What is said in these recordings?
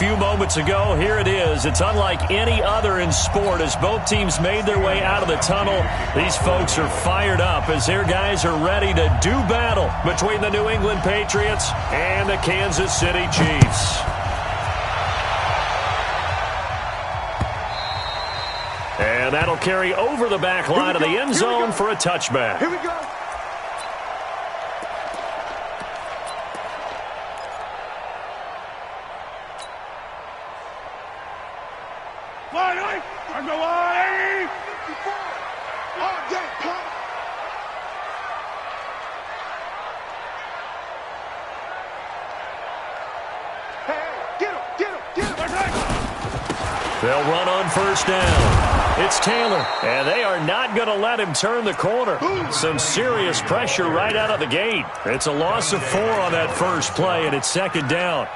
few moments ago. Here it is. It's unlike any other in sport as both teams made their way out of the tunnel. These folks are fired up as their guys are ready to do battle between the New England Patriots and the Kansas City Chiefs. And that'll carry over the back line of the end zone for a touchback. Here we go. They'll run on first down. It's Taylor, and they are not going to let him turn the corner. Some serious pressure right out of the gate. It's a loss of 4 on that first play, and it's second down.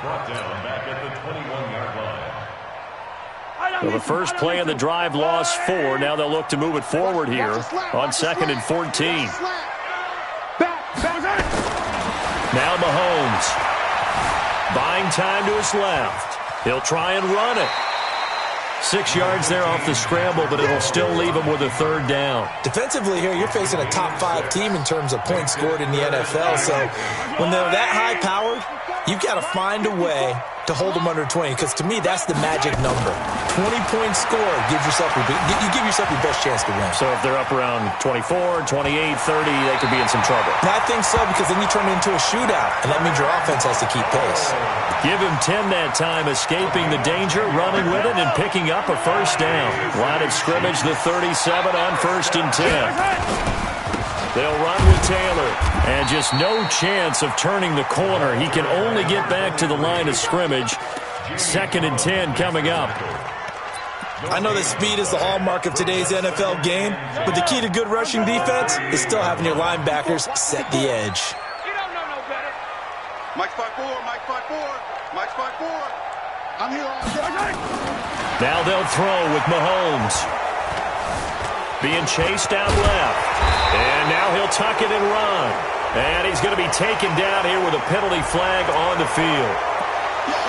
So the first play of the drive lost 4. Now they'll look to move it forward here on 2nd and 14. Now Mahomes. Buying time to his left. He'll try and run it. 6 yards there off the scramble, but it'll still leave him with a third down. Defensively here, you're facing a top-5 team in terms of points scored in the NFL. So when they're that high-powered, you've got to find a way to hold them under 20, because to me, that's the magic number. 20 points scored, you give yourself your best chance to win. So if they're up around 24, 28, 30, they could be in some trouble. And I think so, because then you turn it into a shootout, and that means your offense has to keep pace. Give him 10 that time, escaping the danger, running with it, and picking up a first down. Line of scrimmage, the 37 on 1st and 10. They'll run with Taylor, and just no chance of turning the corner. He can only get back to the line of scrimmage. 2nd and 10 coming up. I know that speed is the hallmark of today's NFL game, but the key to good rushing defense is still having your linebackers set the edge. You don't know no better. Mike spot 4, Mike spot 4, Mike spot 4. I'm here all day. Now they'll throw with Mahomes. Being chased out left. And now he'll tuck it and run. And he's going to be taken down here with a penalty flag on the field.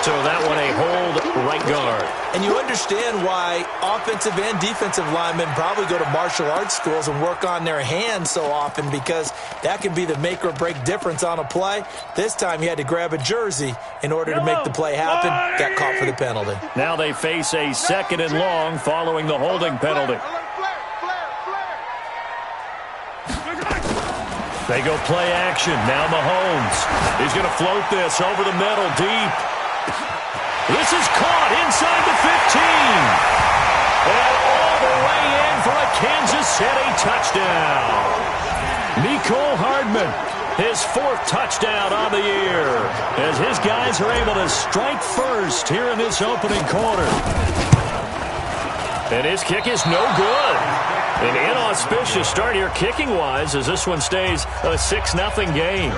So that one a hold right guard. And you understand why offensive and defensive linemen probably go to martial arts schools and work on their hands so often, because that can be the make or break difference on a play. This time he had to grab a jersey in order to make the play happen. Got caught for the penalty. Now they face a 2nd and long following the holding penalty. They go play action. Now Mahomes. He's going to float this over the middle deep. This is caught inside the 15. And all the way in for a Kansas City touchdown. Mecole Hardman, his 4th touchdown on the year, as his guys are able to strike first here in this opening quarter. And his kick is no good. An inauspicious start here kicking-wise as this one stays a 6-0 game.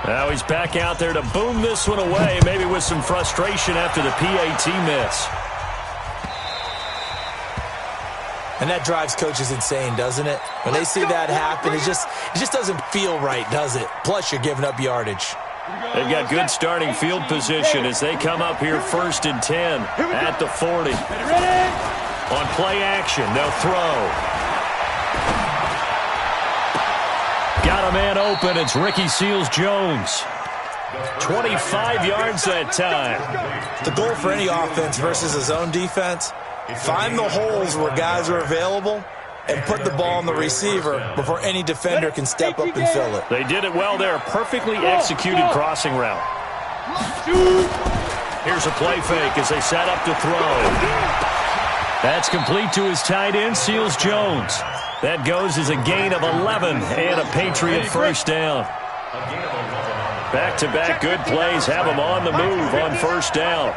Now he's back out there to boom this one away, maybe with some frustration after the PAT miss. And that drives coaches insane, doesn't it? When they see that happen, it just doesn't feel right, does it? Plus, you're giving up yardage. They've got good starting field position as they come up here 1st and 10 at the 40. On play action, they'll throw. Got a man open. It's Ricky Seals-Jones. 25 yards that time. The goal for any offense versus his own defense, find the holes where guys are available and put the ball on the receiver before any defender can step up and fill it. They did it well there. Perfectly executed crossing route. Here's a play fake as they set up to throw. That's complete to his tight end, Seals-Jones. That goes as a gain of 11 and a Patriot first down. Back-to-back good plays have him on the move on first down.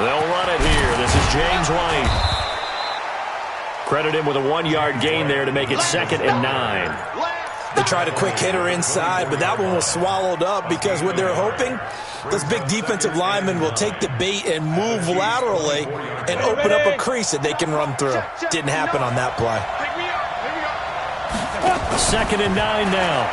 They'll run it here. This is James White. Credit him with a 1-yard gain there to make it 2nd and 9. They tried a quick hitter inside, but that one was swallowed up because what they're hoping, those big defensive linemen will take the bait and move laterally and open up a crease that they can run through. Didn't happen on that play. 2nd and 9 now.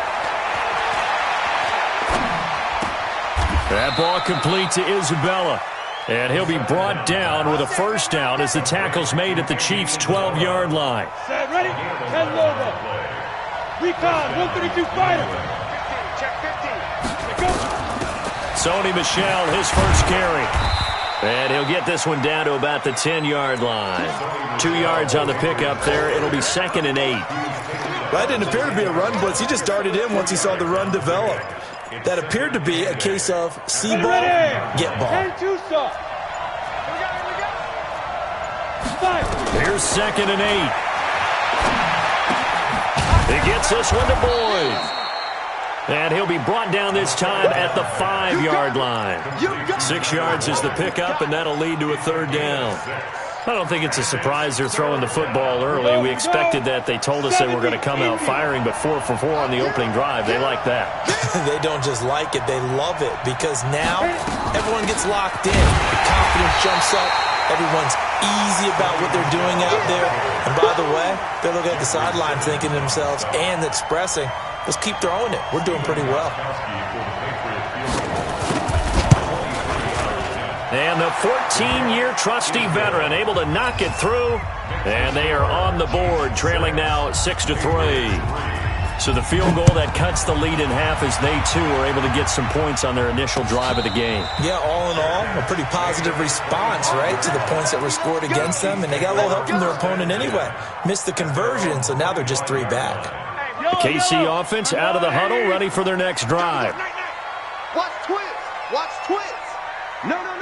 That ball complete to Isabella. And he'll be brought down with a first down as the tackle's made at the Chiefs' 12-yard line. Set, ready? 10 logo. Recon, 132 fighter. 15, check 15. Go. Sony Michel, his first carry. And he'll get this one down to about the 10-yard line. 2 yards on the pickup there. It'll be 2nd and 8. That didn't appear to be a run blitz. He just darted in once he saw the run develop. That appeared to be a case of see ball, get ball. 10-2 stop. Here's 2nd and 8. He gets this one to Boyd. And he'll be brought down this time at the 5-yard line. 6 yards is the pickup, and that'll lead to a 3rd down. I don't think it's a surprise they're throwing the football early. We expected that. They told us they were going to come out firing, but 4 for 4 on the opening drive. They like that. They don't just like it, they love it, because now everyone gets locked in. The confidence jumps up. Everyone's easy about what they're doing out there. And by the way, they're looking at the sideline thinking to themselves and expressing, let's keep throwing it. We're doing pretty well. And the 14-year trusty veteran able to knock it through. And they are on the board, trailing now 6-3. So the field goal that cuts the lead in half as they, too, are able to get some points on their initial drive of the game. Yeah, all in all, a pretty positive response, right, to the points that were scored against them. And they got a little help from their opponent anyway. Missed the conversion, so now they're just 3 back. The KC offense out of the huddle, ready for their next drive. Watch twist. Watch twist. No.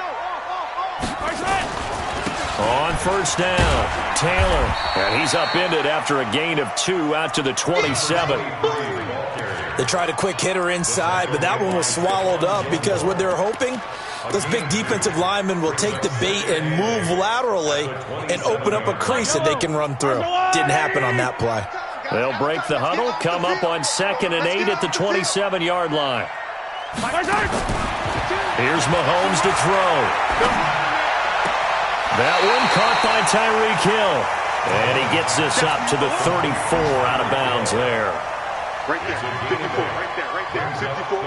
On first down, Taylor. And he's upended after a gain of 2 out to the 27. They tried a quick hitter inside, but that one was swallowed up because what they're hoping, those big defensive linemen will take the bait and move laterally and open up a crease that they can run through. Didn't happen on that play. They'll break the huddle, come up on 2nd and 8 at the 27-yard line. Here's Mahomes to throw. That one caught by Tyreek Hill. And he gets this up to the 34 out of bounds there. Right there, 54, right there, 54.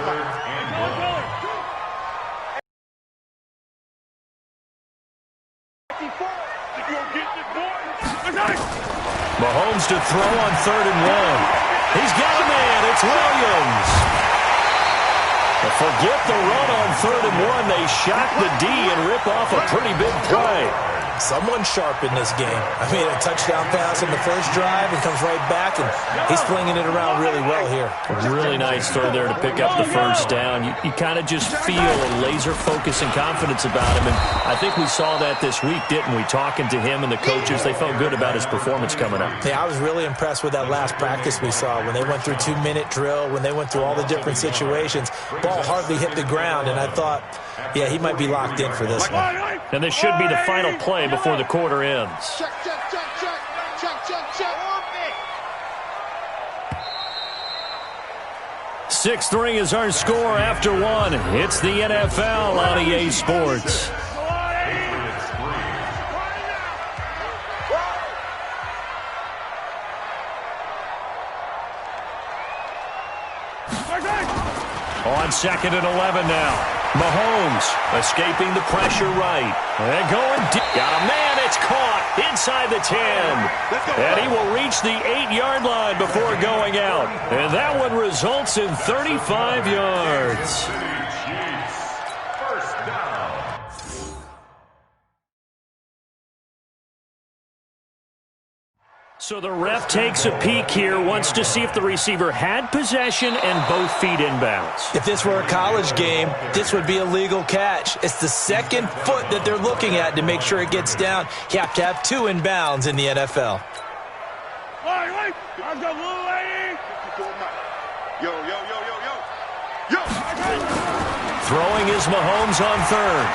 Mahomes to throw on 3rd and 1. He's got a man. It's Williams. Forget the run on 3rd and 1. They shock the D and rip off a pretty big play. Someone's sharp in this game. I mean, a touchdown pass on the first drive and comes right back, and he's flinging it around really well here. Really nice throw there to pick up the first down. You kind of just feel a laser focus and confidence about him, and I think we saw that this week, didn't we? Talking to him and the coaches, they felt good about his performance coming up. Yeah, I was really impressed with that last practice we saw when they went through 2-minute drill, when they went through all the different situations. Ball hardly hit the ground, and I thought, yeah, he might be locked in for this one. And this should be the final play before the quarter ends. Check. 6-3 is our score after 1. It's the NFL on EA Sports. On 2nd and 11 now. Mahomes escaping the pressure right. And going deep. Got a man. It's caught inside the 10. And he will reach the 8-yard line before going out. And that one results in 35 yards. So the ref takes a peek here, wants to see if the receiver had possession and both feet inbounds. If this were a college game, this would be a legal catch. It's the second foot that they're looking at to make sure it gets down. You have to have 2 inbounds in the NFL. Yo. Throwing is Mahomes on 3rd.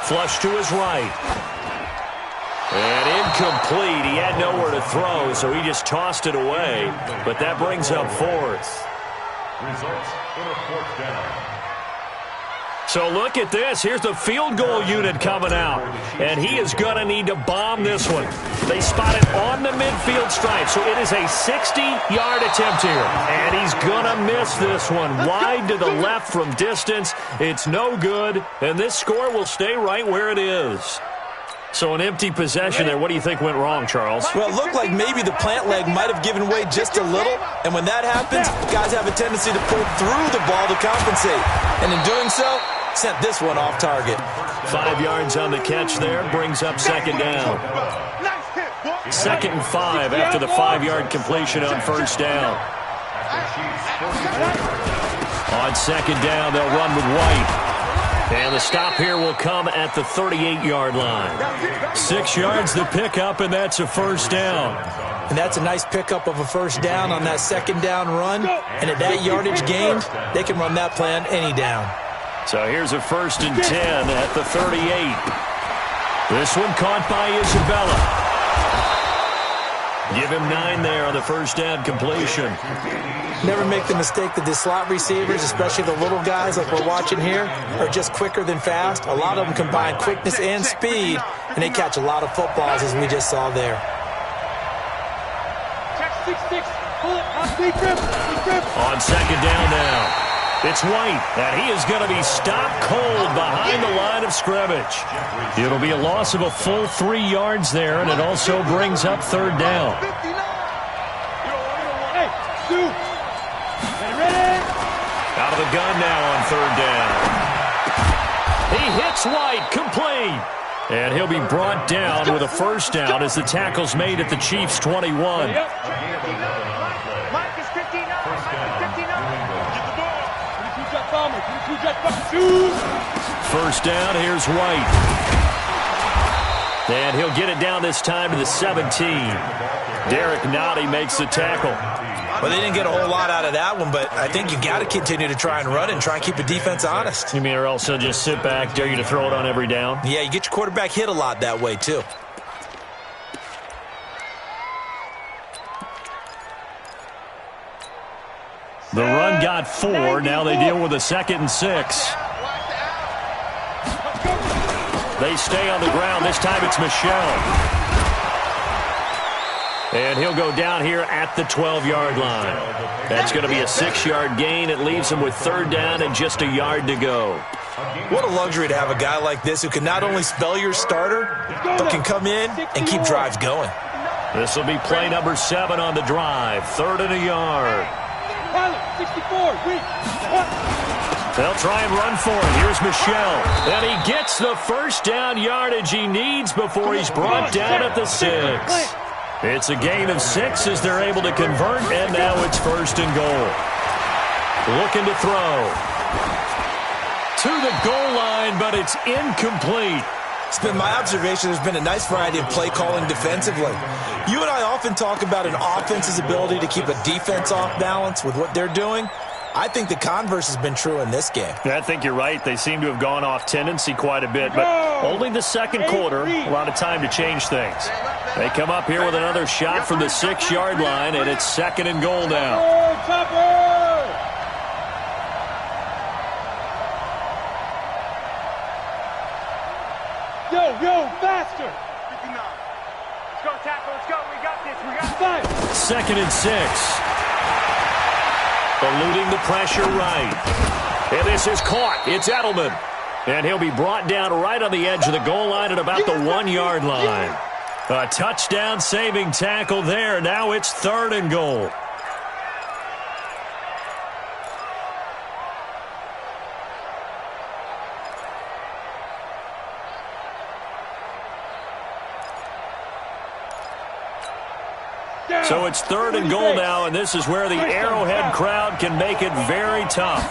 Flush to his right. And incomplete. He had nowhere to throw, so he just tossed it away. But that brings up 4th. Results in a 4th down. So look at this. Here's the field goal unit coming out. And he is going to need to bomb this one. They spot it on the midfield stripe, so it is a 60-yard attempt here. And he's going to miss this one. Wide to the left from distance. It's no good, and this score will stay right where it is. So an empty possession there. What do you think went wrong, Charles? Well, it looked like maybe the plant leg might have given way just a little, and when that happens, guys have a tendency to pull through the ball to compensate. And in doing so, sent this one off target. 5 yards on the catch there, brings up second down. 2nd and 5 after the 5-yard completion on first down. On second down, they'll run with White. And the stop here will come at the 38-yard line. 6 yards to pick up, and that's a first down. And that's a nice pickup of a first down on that second down run. And at that yardage gained, they can run that play on any down. So here's a 1st and 10 at the 38. This one caught by Isabella. Give him 9 there on the first down completion. Never make the mistake that the slot receivers, especially the little guys like we're watching here, are just quicker than fast. A lot of them combine quickness and speed, and they catch a lot of footballs, as we just saw there. On second down now. It's White, and he is going to be stopped cold behind the line of scrimmage. It'll be a loss of a full 3 yards there, and it also brings up third down. Out of the gun now on third down. He hits White, complete. And he'll be brought down with a first down as the tackle's made at the Chiefs' 21. First down, here's White. And he'll get it down this time to the 17. Derek Nottie makes the tackle. Well, they didn't get a whole lot out of that one, but I think you got to continue to try and run and try and keep the defense honest. You mean or else they'll just sit back, dare you to throw it on every down? Yeah, you get your quarterback hit a lot that way, too. The run got 4. Now they deal with a 2nd and 6. They stay on the ground. This time it's Michelle. And he'll go down here at the 12-yard line. That's going to be a 6-yard gain. It leaves him with third down and just a yard to go. What a luxury to have a guy like this who can not only spell your starter, but can come in and keep drives going. This will be play number 7 on the drive. 3rd and a yard. They'll try and run for it. Here's Michelle. And he gets the first down yardage he needs before he's brought down at the 6. It's a gain of 6 as they're able to convert, and now it's 1st and goal. Looking to throw. To the goal line, but it's incomplete. It's been my observation there's been a nice variety of play calling defensively. You and I often talk about an offense's ability to keep a defense off balance with what they're doing. I think the converse has been true in this game. I think you're right. They seem to have gone off tendency quite a bit, but only the second quarter, a lot of time to change things. They come up here with another shot from the 6-yard line, and it's 2nd and goal now. Yo, faster! 59. Let's go, tackle. Let's go. We got this. We got this. 2nd and 6. Eluding the pressure right. And this is caught. It's Edelman. And he'll be brought down right on the edge of the goal line at about the 1-yard line. A touchdown-saving tackle there. Now it's 3rd and goal. So it's 3rd and goal now, and this is where the Arrowhead crowd can make it very tough.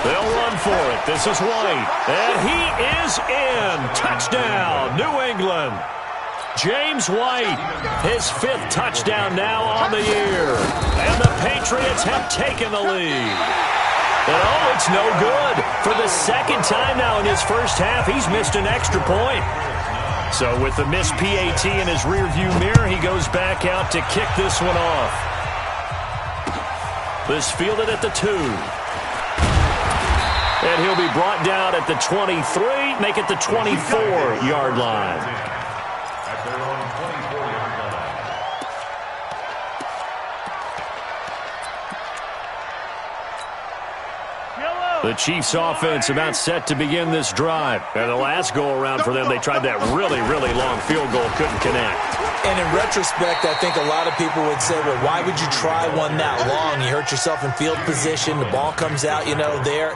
They'll run for it. This is White, and he is in. Touchdown, New England. James White, his 5th touchdown now on the year. And the Patriots have taken the lead. And oh, it's no good. For the 2nd time now in his first half, he's missed an extra point. So with the missed PAT in his rearview mirror, he goes back out to kick this one off. This fielded at the 2. And he'll be brought down at the 23, make it the 24-yard line. The Chiefs offense about set to begin this drive. And the last go-around for them, they tried that really, really long field goal, couldn't connect. And in retrospect, I think a lot of people would say, well, why would you try one that long? You hurt yourself in field position. The ball comes out, there.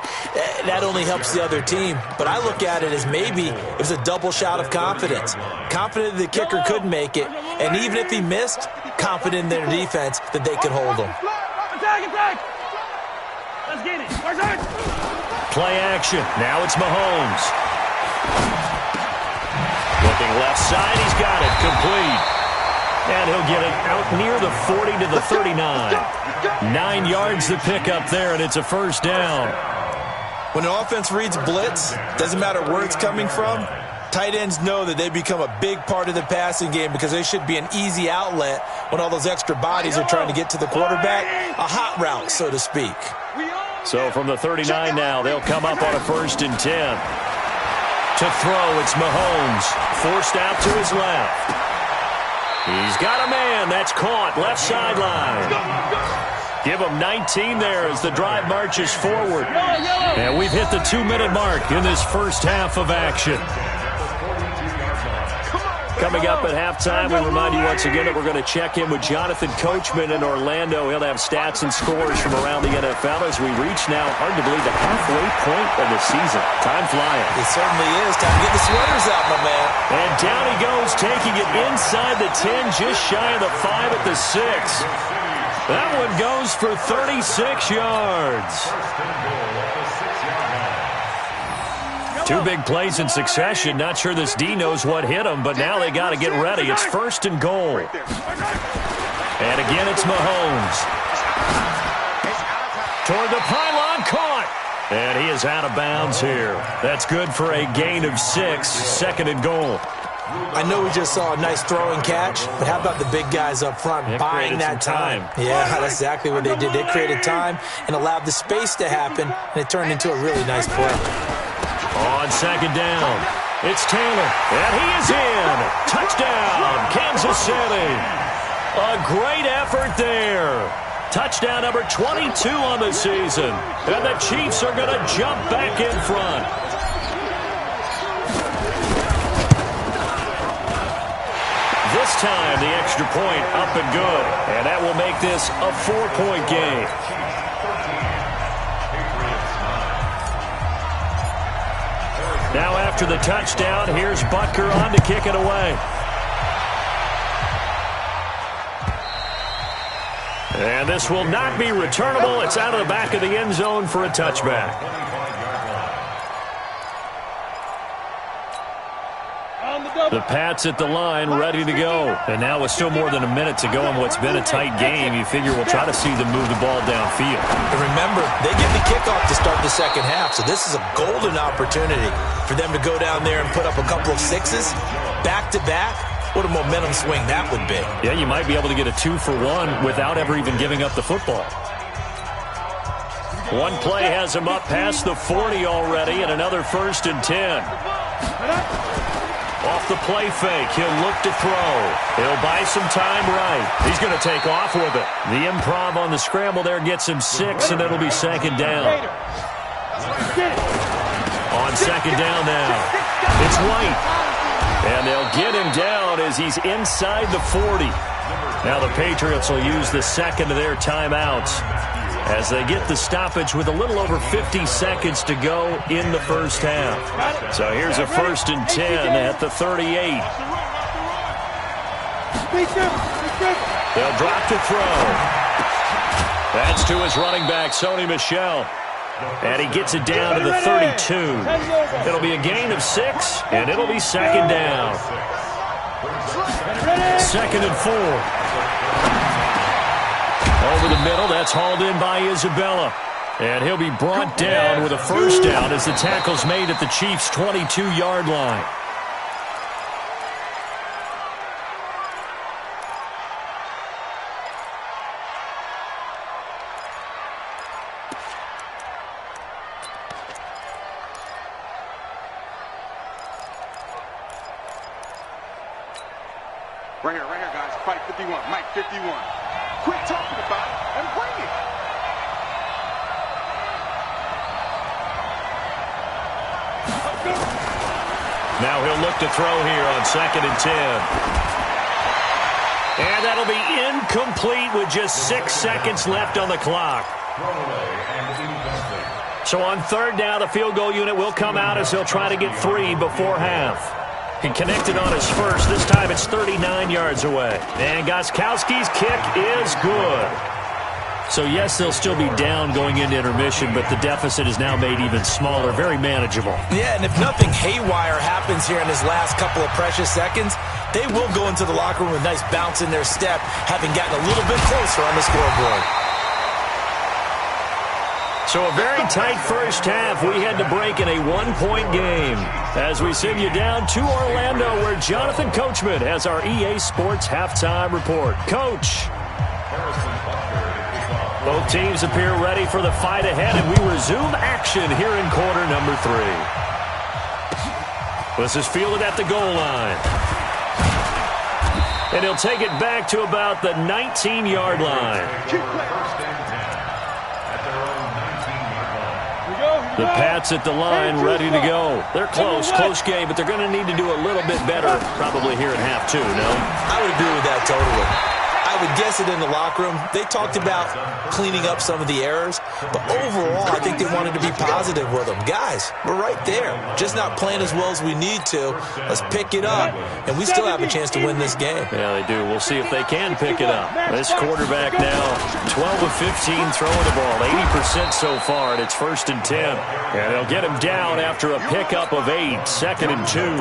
That only helps the other team. But I look at it as maybe it was a double shot of confidence. Confident the kicker could make it. And even if he missed, confident in their defense that they could hold him. Attack! Let's get it. Play action. Now it's Mahomes. Looking left side. He's got it. Complete. And he'll get it out near the 40 to the 39. 9 yards to pick up there, and it's a first down. When an offense reads blitz, doesn't matter where it's coming from, tight ends know that they become a big part of the passing game because they should be an easy outlet when all those extra bodies are trying to get to the quarterback. A hot route, so to speak. So from the 39 now, they'll come up on a 1st and 10. To throw, it's Mahomes. Forced out to his left. He's got a man. That's caught. Left sideline. Give him 19 there as the drive marches forward. And we've hit the 2-minute mark in this first half of action. Coming up at halftime, we remind you once again that we're going to check in with Jonathan Coachman in Orlando. He'll have stats and scores from around the NFL as we reach now, hard to believe, the halfway point of the season. Time flying. It certainly is. Time to get the sweaters out, my man. And down he goes, taking it inside the 10, just shy of the 5 at the 6. That one goes for 36 yards. 2 big plays in succession. Not sure this D knows what hit him, but now they got to get ready. It's 1st and goal. And again, it's Mahomes. Toward the pylon, caught. And he is out of bounds here. That's good for a gain of 6, 2nd and goal. I know we just saw a nice throwing catch, but how about the big guys up front buying that time? Yeah, that's exactly what they did. They created time and allowed the space to happen, and it turned into a really nice play. On 2nd down, it's Taylor, and he is in. Touchdown, Kansas City. A great effort there. Touchdown number 22 on the season. And the Chiefs are going to jump back in front. This time, the extra point up and good. And that will make this a 4-point game. Now after the touchdown, here's Butker on to kick it away. And this will not be returnable. It's out of the back of the end zone for a touchback. The Pats at the line, ready to go. And now with still more than a minute to go in what's been a tight game, you figure we'll try to see them move the ball downfield. And remember, they get the kickoff to start the second half, so this is a golden opportunity for them to go down there and put up a couple of 6s back-to-back. What a momentum swing that would be. Yeah, you might be able to get a 2-for-1 without ever even giving up the football. One play has him up past the 40 already, and another 1st and 10. Off the play fake, he'll look to throw. He'll buy some time right. He's going to take off with it. The improv on the scramble there gets him 6, and it'll be 2nd down. On 2nd down now, it's White. And they'll get him down as he's inside the 40. Now the Patriots will use the 2nd of their timeouts as they get the stoppage with a little over 50 seconds to go in the first half. So here's a 1st and 10 at the 38. They'll drop to throw. That's to his running back, Sony Michel. And he gets it down to the 32. It'll be a gain of 6, and it'll be 2nd down. 2nd and 4. Over the middle, that's hauled in by Isabella. And he'll be brought down with a 1st down as the tackle's made at the Chiefs' 22-yard line. Right here, guys. Fight 51. Mike 51. Quit talking about it and bring it. Now he'll look to throw here on 2nd and 10. And that'll be incomplete with just 6 seconds left on the clock. So on 3rd down, the field goal unit will come out as they'll try to get 3 before half. He connected on his first. This time it's 39 yards away. And Gostkowski's kick is good. So, yes, they'll still be down going into intermission, but the deficit is now made even smaller, very manageable. Yeah, and if nothing haywire happens here in his last couple of precious seconds, they will go into the locker room with a nice bounce in their step, having gotten a little bit closer on the scoreboard. So a very tight first half. We had to break in a 1-point game as we send you down to Orlando, where Jonathan Coachman has our EA Sports halftime report. Coach. Both teams appear ready for the fight ahead, and we resume action here in quarter number 3. This is fielded at the goal line. And he'll take it back to about the 19-yard line. The Pats at the line, ready to go. They're close game, but they're going to need to do a little bit better probably here in half 2, no? I would agree with that totally. I would guess it in the locker room. They talked about cleaning up some of the errors, but overall, I think they wanted to be positive with them. Guys, we're right there. Just not playing as well as we need to. Let's pick it up, and we still have a chance to win this game. Yeah, they do. We'll see if they can pick it up. This quarterback now, 12 of 15 throwing the ball, 80% so far, and it's 1st and 10. And they'll get him down after a pickup of 8, 2nd and 2.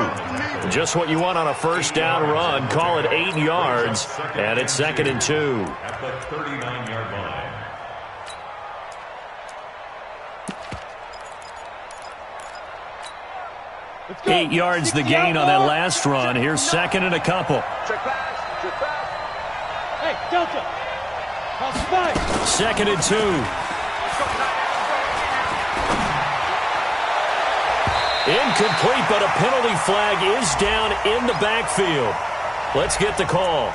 Just what you want on a first down run. Call it 8 yards, and it's 2nd and 2. At the 39-yard line. Go. 8 yards the gain on that last run. Here's 2nd and a couple. Hey, Delta. 2nd and 2. Incomplete, but a penalty flag is down in the backfield. Let's get the call.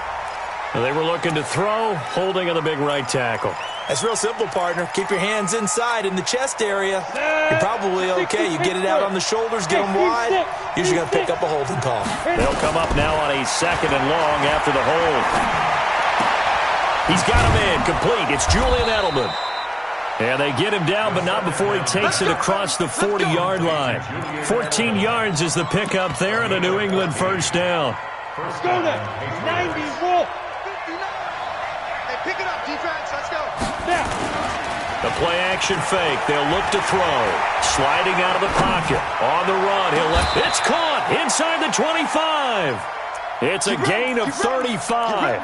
They were looking to throw, holding on the big right tackle. That's real simple, partner. Keep your hands inside in the chest area. You're probably okay. You get it out on the shoulders, get them wide. Usually going to pick up a holding call. They'll come up now on a 2nd and long after the hold. He's got him in, complete. It's Julian Edelman. And they get him down, but not before he takes it across the 40-yard line. 14 yards is the pickup there, and a New England first down. Let's go there. 90, roll. Hey, pick it up, defense. Let's go. Now. The play-action fake. They'll look to throw. Sliding out of the pocket. On the run. It's caught inside the 25. It's a gain of 35.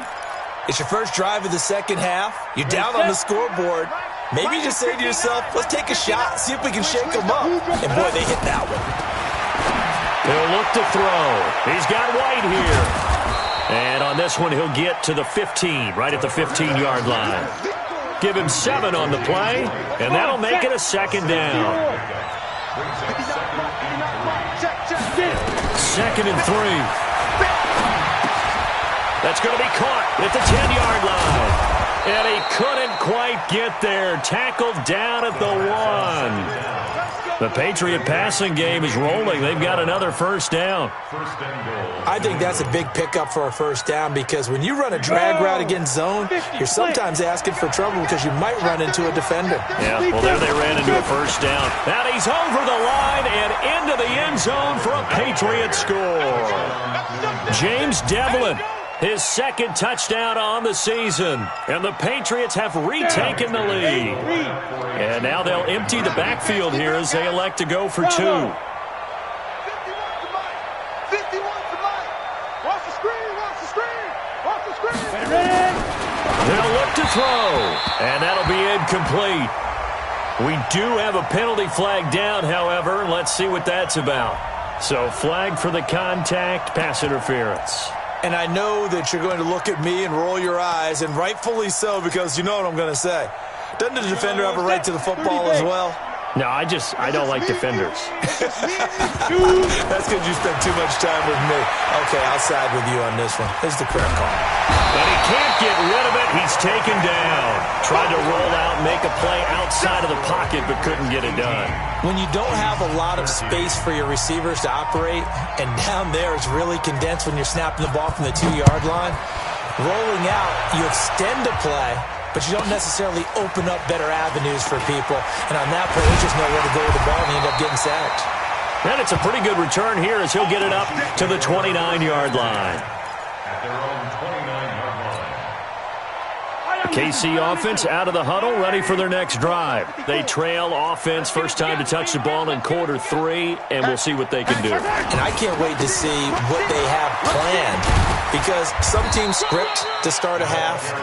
It's your first drive of the second half. You're down on the scoreboard. Maybe you just say to yourself, let's take a shot, see if we can shake them up. And, boy, they hit that one. He'll look to throw. He's got White here. And on this one, he'll get to the 15, right at the 15-yard line. Give him 7 on the play, and that'll make it a 2nd down. 2nd and 3. That's going to be caught at the 10-yard line. And he couldn't quite get there. Tackled down at the 1. The Patriot passing game is rolling. They've got another first down. I think that's a big pickup for a first down because when you run a drag route against zone, you're sometimes asking for trouble because you might run into a defender. Yeah, well, there they ran into a first down. And he's over the line and into the end zone for a Patriot score. James Devlin. His 2nd touchdown on the season. And the Patriots have retaken the lead. And now they'll empty the backfield here as they elect to go for 2. 51 to Mike. Watch the screen, watch the screen, watch the screen. They'll look to throw. And that'll be incomplete. We do have a penalty flag down, however. Let's see what that's about. So flag for the contact, pass interference. And I know that you're going to look at me and roll your eyes, and rightfully so, because you know what I'm going to say. Doesn't the defender have a right to the football as well? No, I don't like defenders. That's because you spent too much time with me. Okay, I'll side with you on this one. Here's the correct call. But he can't get rid of it. He's taken down. Tried to roll out, make a play outside of the pocket, but couldn't get it done. When you don't have a lot of space for your receivers to operate, and down there it's really condensed when you're snapping the ball from the 2-yard line, rolling out, you extend the play, but you don't necessarily open up better avenues for people. And on that play, he just know where to go with the ball, and he ended up getting sacked. And it's a pretty good return here as he'll get it up to the 29-yard line. At their own 29-yard line. KC offense out of the huddle, ready for their next drive. They trail offense, first time to touch the ball in quarter 3, and we'll see what they can do. And I can't wait to see what they have planned, because some teams script to start a half.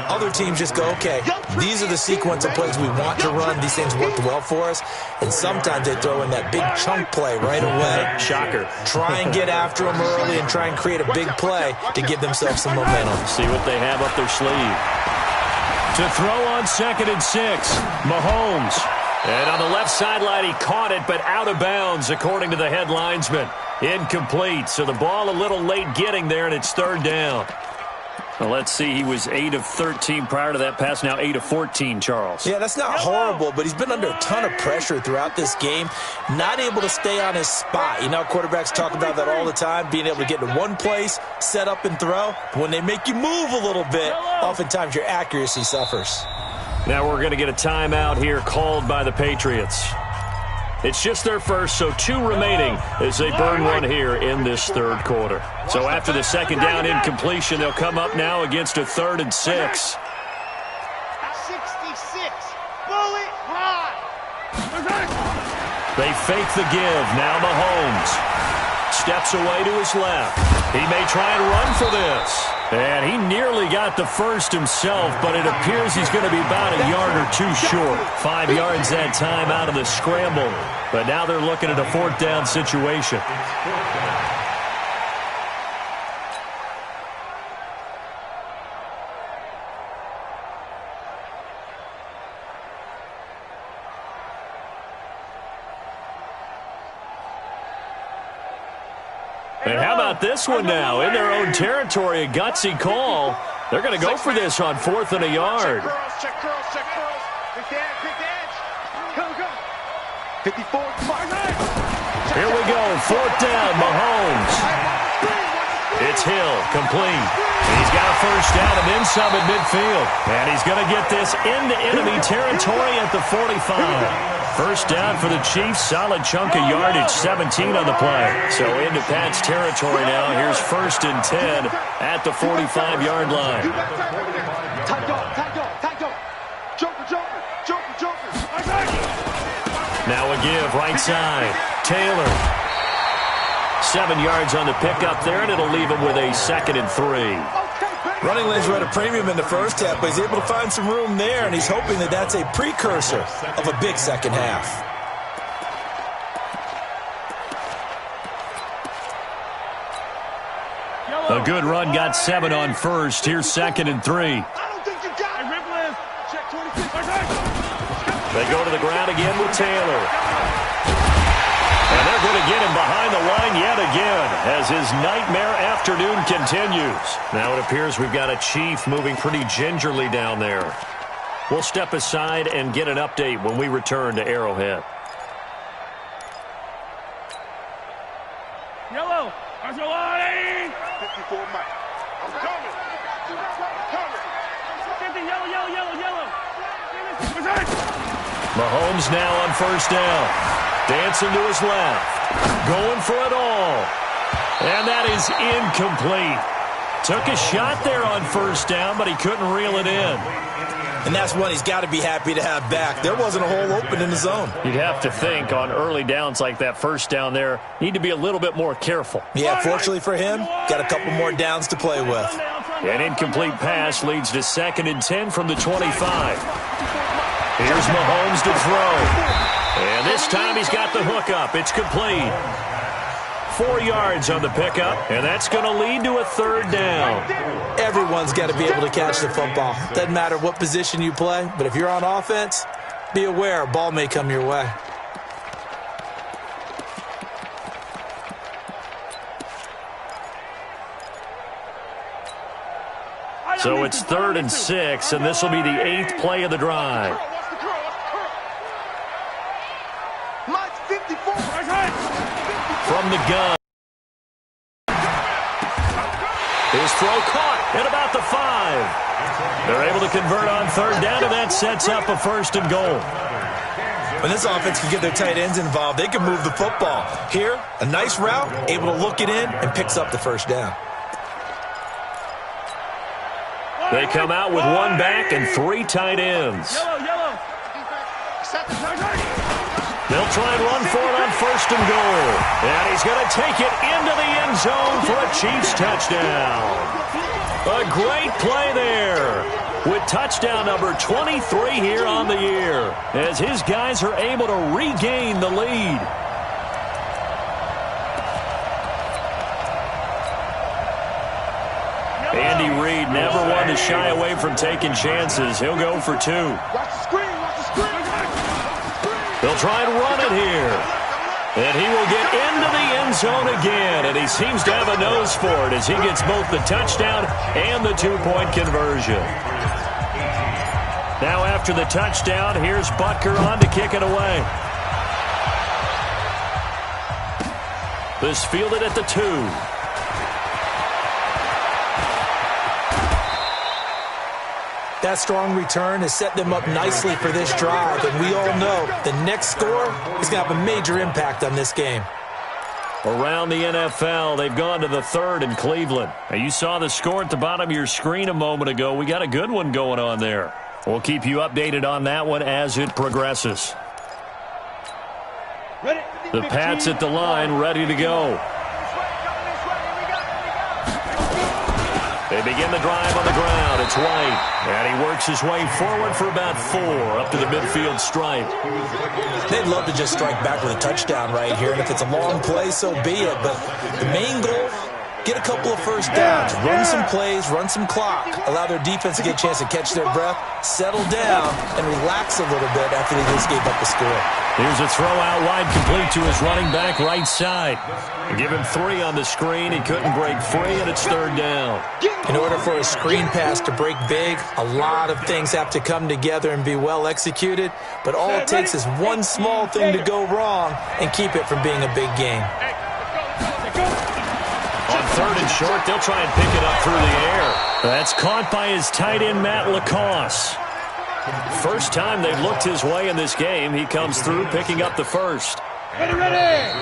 Other teams just go, okay, these are the sequence of plays we want to run. These things worked well for us. And sometimes they throw in that big chunk play right away. Shocker. Try and get after them early and try and create a big play to give themselves some momentum. See what they have up their sleeve. To throw on 2nd and 6, Mahomes. And on the left sideline, he caught it, but out of bounds, according to the head linesman. Incomplete, so the ball a little late getting there, and it's 3rd down. Well, let's see, he was 8 of 13 prior to that pass, now 8 of 14, Charles. Yeah, that's not horrible, but he's been under a ton of pressure throughout this game, not able to stay on his spot. You know, quarterbacks talk about that all the time, being able to get to one place, set up and throw. When they make you move a little bit, oftentimes your accuracy suffers. Now we're going to get a timeout here called by the Patriots. It's just their first, so 2 remaining as they burn one here in this 3rd quarter. So after the 2nd down incompletion, they'll come up now against a 3rd and 6. 66. Bullet ride. They fake the give. Now Mahomes steps away to his left. He may try and run for this. And he nearly got the first himself, but it appears he's going to be about a yard or 2 short. 5 yards that time out of the scramble. But now they're looking at a 4th down situation. And how about this one now? In their own territory, a gutsy call. They're going to go for this on 4th and a yard. Check curls, check curls. Big edge. Go. 54. Here we go, 4th down, Mahomes. It's Hill, complete. He's got a first down and then some at midfield. And he's going to get this into enemy territory at the 45. First down for the Chiefs, solid chunk of yardage, 17 on the play. So into Pat's territory now. Here's 1st and 10 at the 45-yard line. Tight dog. Joker. Now a give, right side. Taylor. 7 yards on the pickup there, and it'll leave him with a 2nd and 3. Running lanes were at a premium in the first half, but he's able to find some room there, and he's hoping that that's a precursor of a big second half. A good run, got 7 on first. Here's 2nd and 3. I don't think you got it. Rip, check 26. They go to the ground again with Taylor. And they're going to get him behind the line yet again as his nightmare afternoon continues. Now it appears we've got a Chief moving pretty gingerly down there. We'll step aside and get an update when we return to Arrowhead. Yellow. Arsolani. 54 Mike. I'm coming. 50, yellow. Mahomes now on first down. Dancing to his left. Going for it all. And that is incomplete. Took a shot there on first down, but he couldn't reel it in. And that's one he's got to be happy to have back. There wasn't a hole open in the zone. You'd have to think on early downs like that first down there, need to be a little bit more careful. Yeah, fortunately for him, got a couple more downs to play with. An incomplete pass leads to 2nd and 10 from the 25. Here's Mahomes to throw. And this time he's got the hook up. It's complete. 4 yards on the pickup, and that's going to lead to a 3rd down. Everyone's got to be able to catch the football. Doesn't matter what position you play, but if you're on offense, be aware a ball may come your way. So it's 3rd and 6, and this will be the 8th play of the drive. From the gun. His throw caught at about the 5. They're able to convert on 3rd down, and that sets up a 1st and goal. When this offense can get their tight ends involved, they can move the football. Here, a nice route, able to look it in, and picks up the 1st down. They come out with 1 back and 3 tight ends. They'll try and run for it on 1st and goal. And he's going to take it into the end zone for a Chiefs touchdown. A great play there with touchdown number 23 here on the year as his guys are able to regain the lead. Andy Reid never one to shy away from taking chances. He'll go for 2. They'll try and run it here. And he will get into the end zone again. And he seems to have a nose for it as he gets both the touchdown and the 2-point conversion. Now after the touchdown, here's Butker on to kick it away. This fielded at the 2. That strong return has set them up nicely for this drive, and we all know the next score is going to have a major impact on this game. Around the NFL, they've gone to the 3rd in Cleveland. Now, you saw the score at the bottom of your screen a moment ago. We got a good one going on there. We'll keep you updated on that one as it progresses. The Pats at the line, ready to go. They begin the drive on the ground. It's White. And he works his way forward for about 4 up to the midfield stripe. They'd love to just strike back with a touchdown right here. And if it's a long play, so be it. But the main goal, get a couple of 1st downs. Run some plays, run some clock. Allow their defense to get a chance to catch their breath, settle down, and relax a little bit after they just gave up the score. Here's a throw out wide, complete to his running back right side. Give him 3 on the screen. He couldn't break free, and it's 3rd down. In order for a screen pass to break big, a lot of things have to come together and be well executed. But all it takes is one small thing to go wrong and keep it from being a big game. On 3rd and short, they'll try and pick it up through the air. That's caught by his tight end, Matt Lacoste. First time they've looked his way in this game. He comes through picking up the 1st. Ready.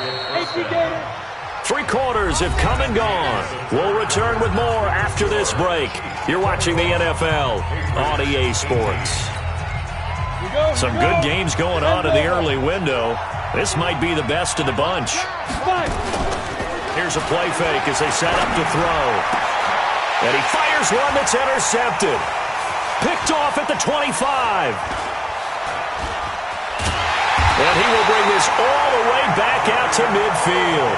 3 quarters have come and gone. We'll return with more after this break. You're watching the NFL on EA Sports. Some good games going on in the early window. This might be the best of the bunch. Here's a play fake as they set up to throw. And he fires one that's intercepted. Picked off at the 25. And he will bring this all the way back out to midfield.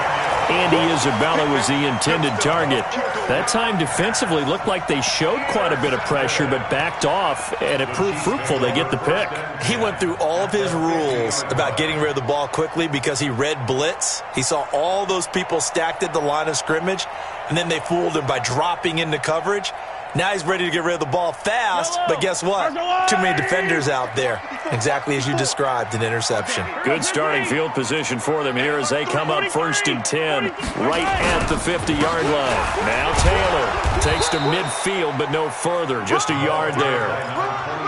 Andy Isabella was the intended target. That time defensively looked like they showed quite a bit of pressure but backed off, and it proved fruitful. They get the pick. He went through all of his rules about getting rid of the ball quickly because he read blitz. He saw all those people stacked at the line of scrimmage, and then they fooled him by dropping into coverage. Now he's ready to get rid of the ball fast, but guess what? Too many defenders out there. Exactly as you described, an interception. Good starting field position for them here as they come up 1st and 10, right at the 50-yard line. Now Taylor takes to midfield, but no further, just a yard there.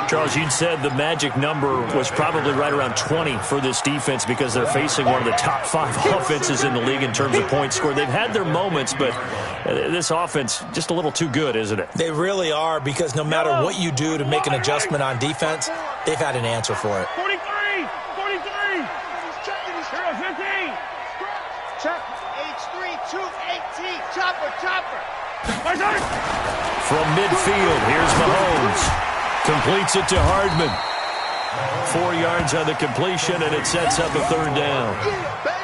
Charles, you'd said the magic number was probably right around 20 for this defense because they're facing one of the top 5 offenses in the league in terms of points scored. They've had their moments, but this offense just a little too good, isn't it? They really are, because no matter what you do to make an adjustment on defense, they've had an answer for it. 43. 15. Check. H3, 218. Chopper. From midfield, here's Mahomes. Completes it to Hardman. 4 yards on the completion, and it sets up a 3rd down.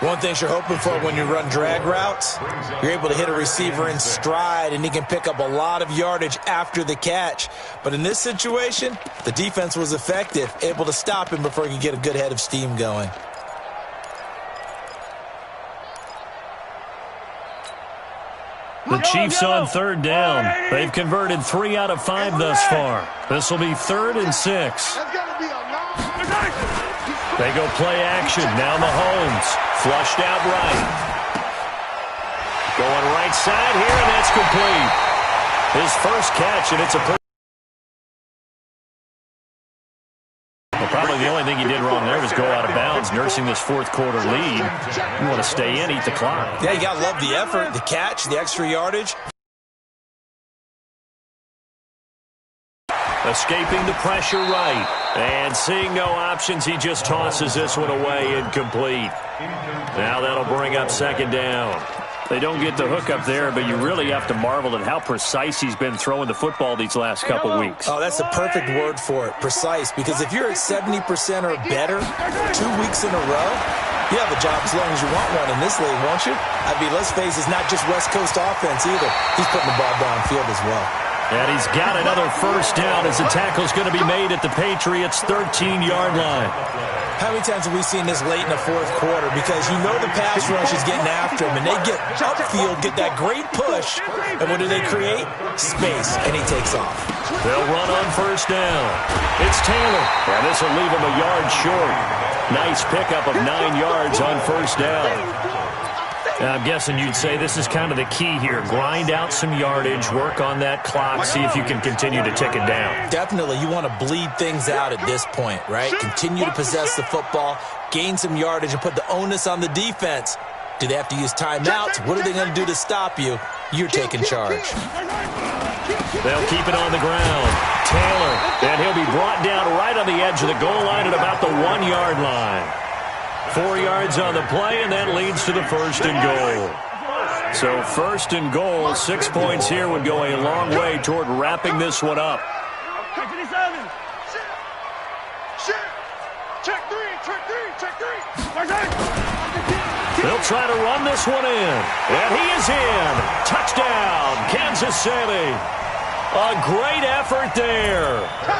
One thing you're hoping for when you run drag routes, you're able to hit a receiver in stride, and he can pick up a lot of yardage after the catch. But in this situation, the defense was effective, able to stop him before he could get a good head of steam going. The Chiefs on third down. They've converted 3 out of 5 thus far. This will be 3rd and 6. They go play action. Now Mahomes. Flushed out right. Going right side here, and that's complete. His first catch, and it's a... Well, probably the only thing he did wrong there was go out of bounds, nursing this fourth quarter lead. You want to stay in, eat the clock. Yeah, you got to love the effort, the catch, the extra yardage. Escaping the pressure right. And seeing no options, he just tosses this one away incomplete. Now that'll bring up 2nd down. They don't get the hook up there, but you really have to marvel at how precise he's been throwing the football these last couple weeks. Oh, that's the perfect word for it, precise. Because if you're at 70% or better 2 weeks in a row, you have a job as long as you want one in this league, won't you? I mean, let's face it, it's not just West Coast offense either. He's putting the ball downfield as well. And he's got another first down as the tackle's going to be made at the Patriots' 13-yard line. How many times have we seen this late in the fourth quarter? Because you know the pass rush is getting after him, and they get upfield, get that great push, and what do they create? Space, and he takes off. They'll run on first down. It's Taylor, and this will leave him a yard short. Nice pickup of 9 yards on first down. I'm guessing you'd say this is kind of the key here. Grind out some yardage, work on that clock, see if you can continue to tick it down. Definitely. You want to bleed things out at this point, right? Continue to possess the football, gain some yardage, and put the onus on the defense. Do they have to use timeouts? What are they going to do to stop you? You're taking charge. They'll keep it on the ground. Taylor, and he'll be brought down right on the edge of the goal line at about the 1-yard line. 4 yards on the play, and that leads to the 1st and goal. So 1st and goal, 6 points here would go a long way toward wrapping this one up. They'll try to run this one in, and he is in. Touchdown, Kansas City. A great effort there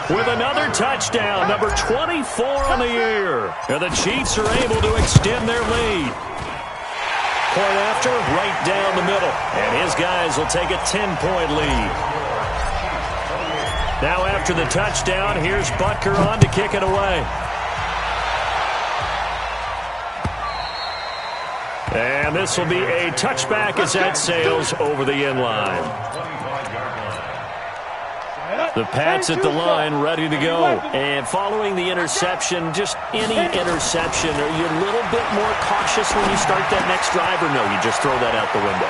with another touchdown, number 24 on the year. And the Chiefs are able to extend their lead. Point after, right down the middle. And his guys will take a 10-point lead. Now after the touchdown, here's Butker on to kick it away. And this will be a touchback as that sails over the end line. The Pats at the line, ready to go. And following the interception, just any interception, are you a little bit more cautious when you start that next drive, or no, you just throw that out the window?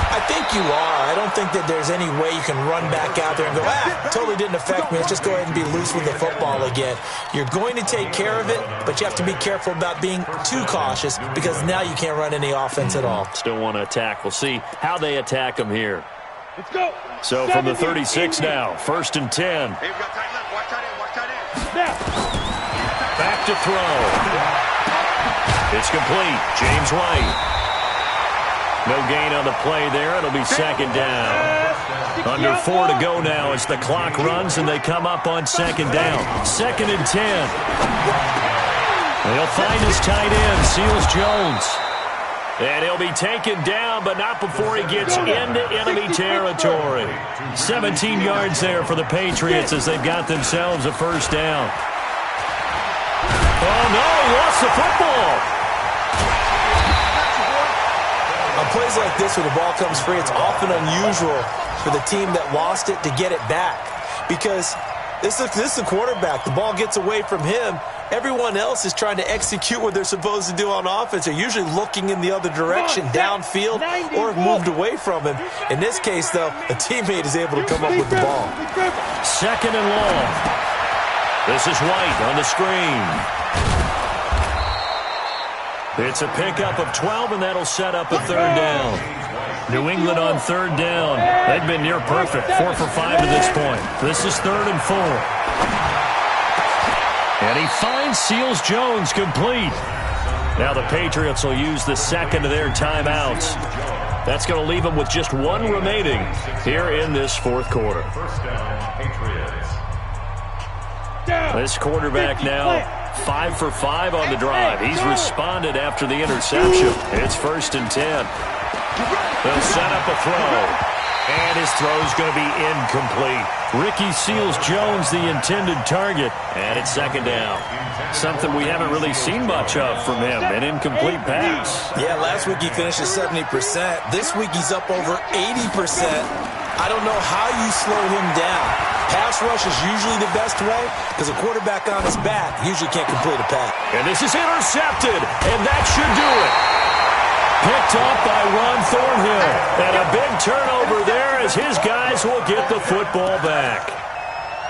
I think you are. I don't think that there's any way you can run back out there and go, totally didn't affect me. Let's just go ahead and be loose with the football again. You're going to take care of it, but you have to be careful about being too cautious because now you can't run any offense at all. Still want to attack. We'll see how they attack them here. Let's go. So from the 36 now, 1st and 10. Hey, we got tight left. Watch tight end. Watch tight end. Snap. Back to throw. It's complete. James White. No gain on the play there. It'll be 2nd down. Under 4 to go now as the clock runs and they come up on 2nd down. 2nd and 10. They'll find his tight end, Seals Jones. And he'll be taken down, but not before he gets into enemy territory. 17 yards there for the Patriots as they've got themselves a 1st down. Oh, no, he lost the football. On plays like this where the ball comes free, it's often unusual for the team that lost it to get it back. Because this is the quarterback. The ball gets away from him. Everyone else is trying to execute what they're supposed to do on offense. They're usually looking in the other direction, downfield, or moved away from him. In this case, though, a teammate is able to come up with the ball. 2nd and long. This is White on the screen. It's a pickup of 12, and that'll set up a 3rd down. New England on 3rd down. They've been near perfect, 4 for 5 to this point. This is 3rd and 4. And he finds Seals Jones complete. Now the Patriots will use the 2nd of their timeouts. That's going to leave them with just 1 remaining here in this 4th quarter. This quarterback now 5 for 5 on the drive. He's responded after the interception. It's 1st and 10. They'll set up a throw. And his throw's going to be incomplete. Ricky Seals-Jones, the intended target. And it's second down. Something we haven't really seen much of from him, an incomplete pass. Yeah, last week he finished at 70%. This week he's up over 80%. I don't know how you slow him down. Pass rush is usually the best way because a quarterback on his back usually can't complete a pass. And this is intercepted, and that should do it. Picked up by Ron Thornhill. And a big turnover there as his guys will get the football back.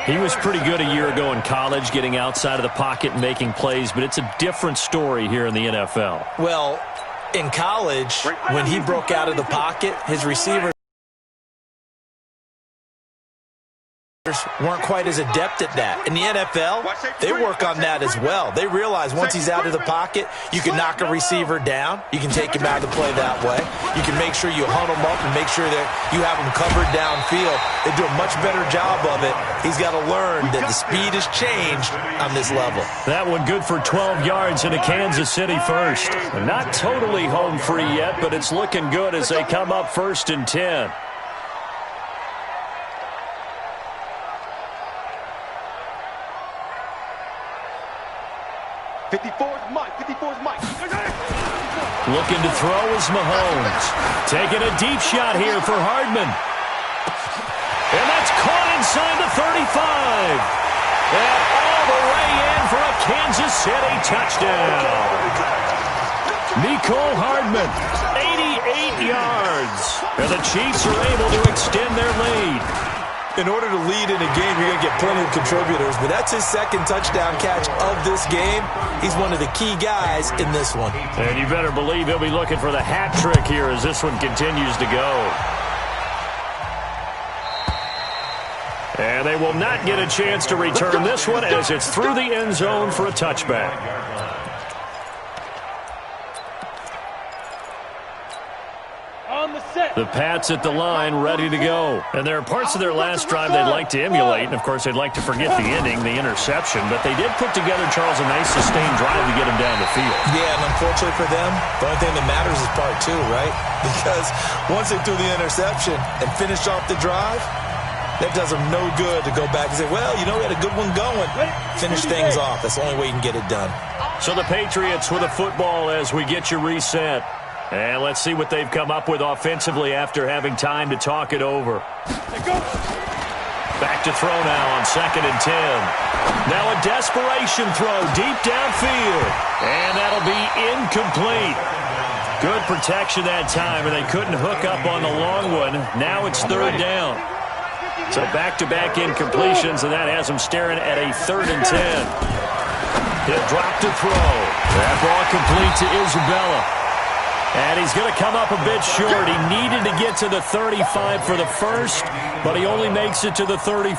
He was pretty good a year ago in college, getting outside of the pocket and making plays, but it's a different story here in the NFL. Well, in college, when he broke out of the pocket, his receivers weren't quite as adept at that. In the NFL, they work on that as well. They realize once he's out of the pocket, you can knock a receiver down. You can take him out of the play that way. You can make sure you hunt him up and make sure that you have him covered downfield. They do a much better job of it. He's got to learn that the speed has changed on this level. That one good for 12 yards into Kansas City first. Not totally home free yet, but it's looking good as they come up 1st and 10. Looking to throw is Mahomes. Taking a deep shot here for Hardman. And that's caught inside the 35. And all the way in for a Kansas City touchdown. Nicole Hardman, 88 yards. And the Chiefs are able to extend their lead. In order to lead in a game, you're going to get plenty of contributors, but that's his second touchdown catch of this game. He's one of the key guys in this one. And you better believe he'll be looking for the hat trick here as this one continues to go. And they will not get a chance to return this one as it's through the end zone for a touchback. The Pats at the line, ready to go. And there are parts of their last drive they'd like to emulate. And, of course, they'd like to forget the ending, the interception. But they did put together, Charles, a nice sustained drive to get him down the field. Yeah, and unfortunately for them, the only thing that matters is part 2, right? Because once they threw the interception and finished off the drive, that does them no good to go back and say, well, you know, we had a good one going. Finish things off. That's the only way you can get it done. So the Patriots with a football as we get you reset. And let's see what they've come up with offensively after having time to talk it over. Back to throw now on 2nd and 10. Now a desperation throw deep downfield. And that'll be incomplete. Good protection that time, and they couldn't hook up on the long one. Now it's 3rd down. So back-to-back incompletions, and that has them staring at a 3rd and 10. He'll drop to throw. That ball complete to Isabella. And he's going to come up a bit short. He needed to get to the 35 for the first, but he only makes it to the 34.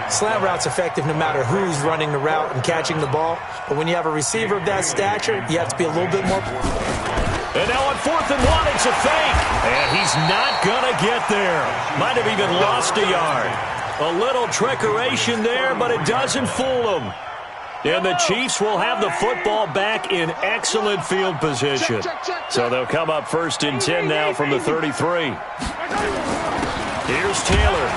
Slant route's effective no matter who's running the route and catching the ball. But when you have a receiver of that stature, you have to be a little bit more. And now on 4th and 1, it's a fake. And he's not going to get there. Might have even lost a yard. A little trickeration there, but it doesn't fool him. And the Chiefs will have the football back in excellent field position. So they'll come up 1st and 10 now from the 33. Here's Taylor.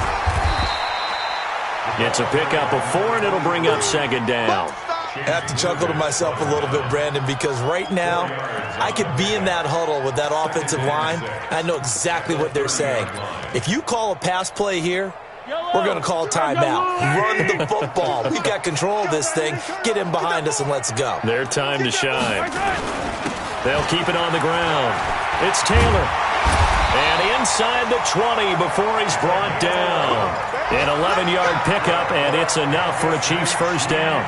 It's a pickup of 4, and it'll bring up 2nd down. I have to chuckle to myself a little bit, Brandon, because right now I could be in that huddle with that offensive line. I know exactly what they're saying. If you call a pass play here, we're going to call a timeout. Run the football. We've got control of this thing. Get him behind us and let's go. Their time to shine. They'll keep it on the ground. It's Taylor. And inside the 20 before he's brought down. An 11-yard pickup, and it's enough for a Chiefs 1st down.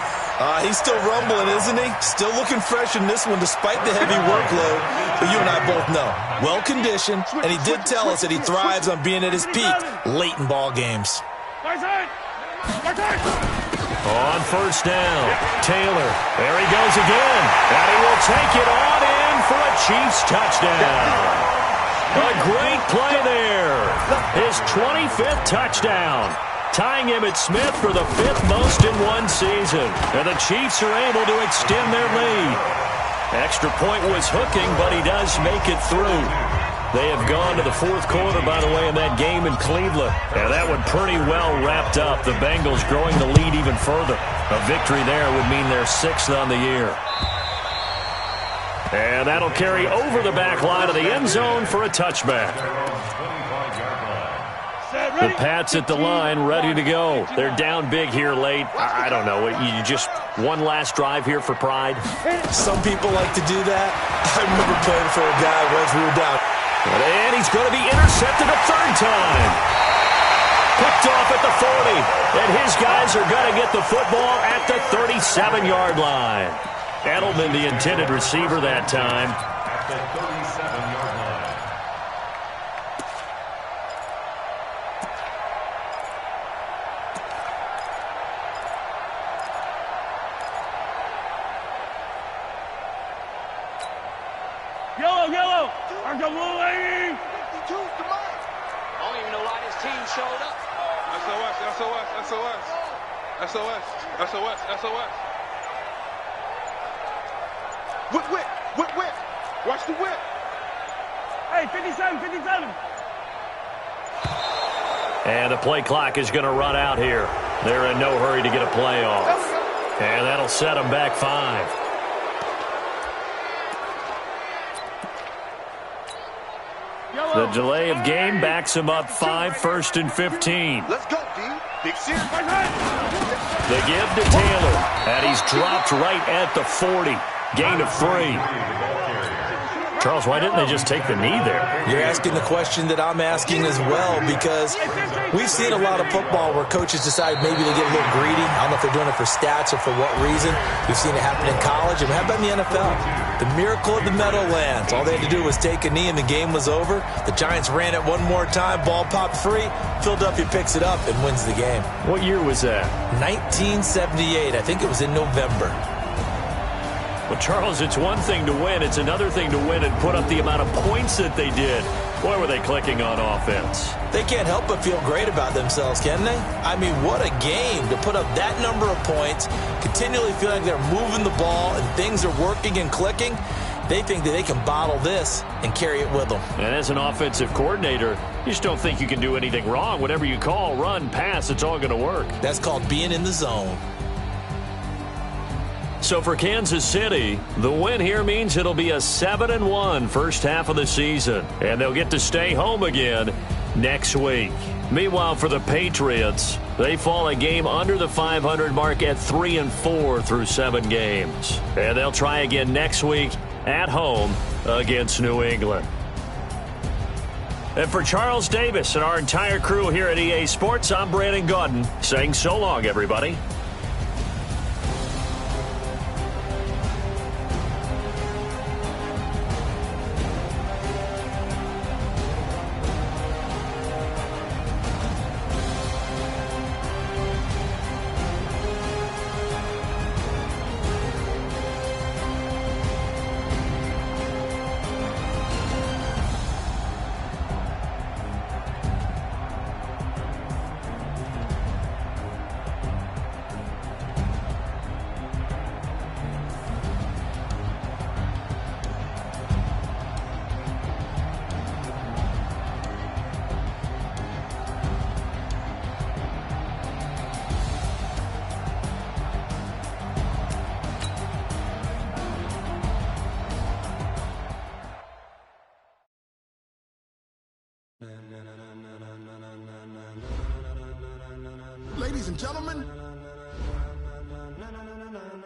He's still rumbling, isn't he? Still looking fresh in this one despite the heavy workload. But you and I both know, well-conditioned, and he did tell us that he thrives on being at his peak late in ball games. On 1st down, Taylor. There he goes again. And he will take it on in for a Chiefs touchdown. A great play there. His 25th touchdown. Tying him at Smith for the 5th most in one season. And the Chiefs are able to extend their lead. Extra point was hooking, but he does make it through. They have gone to the fourth quarter, by the way, in that game in Cleveland. And that one pretty well wrapped up. The Bengals growing the lead even further. A victory there would mean they're 6th on the year. And that'll carry over the back line of the end zone for a touchback. The Pats at the line, ready to go. They're down big here late. I don't know. You just one last drive here for pride? Some people like to do that. I remember playing for a guy once we were down. And he's going to be intercepted a third time. Picked off at the 40. And his guys are going to get the football at the 37-yard line. Edelman, the intended receiver that time. At the 37-yard line. Yellow. Our blue lady. 52, come on. I don't even know why this team showed up. SOS. Whip. Watch the whip. Hey, 57. And the play clock is going to run out here. They're in no hurry to get a play off. And that'll set them back 5. The delay of game backs him up 5, 1st and 15. Let's go, D. Big series. The give to Taylor. And he's dropped right at the 40. Gain of 3. Charles, why didn't they just take the knee there? You're asking the question that I'm asking as well, because we've seen a lot of football where coaches decide maybe they get a little greedy. I don't know if they're doing it for stats or for what reason. We've seen it happen in college, and how about in the NFL? The miracle of the Meadowlands. All they had to do was take a knee, and the game was over. The Giants ran it one more time. Ball popped free. Philadelphia picks it up and wins the game. What year was that? 1978. I think it was in November. Well, Charles, it's one thing to win. It's another thing to win and put up the amount of points that they did. Boy, were they clicking on offense. They can't help but feel great about themselves, can they? I mean, what a game to put up that number of points, continually feeling like they're moving the ball and things are working and clicking. They think that they can bottle this and carry it with them. And as an offensive coordinator, you just don't think you can do anything wrong. Whatever you call, run, pass, it's all going to work. That's called being in the zone. So for Kansas City, the win here means it'll be a 7-1 first half of the season. And they'll get to stay home again next week. Meanwhile, for the Patriots, they fall a game under the 500 mark at 3-4 through 7 games. And they'll try again next week at home against New England. And for Charles Davis and our entire crew here at EA Sports, I'm Brandon Gaudin saying so long, everybody.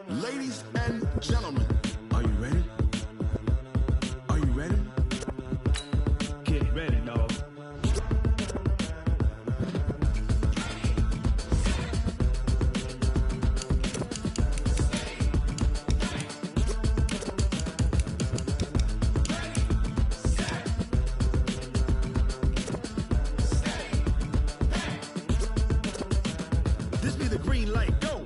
Ladies and gentlemen, are you ready? Are you ready? Get ready, dog. This be the green light, go!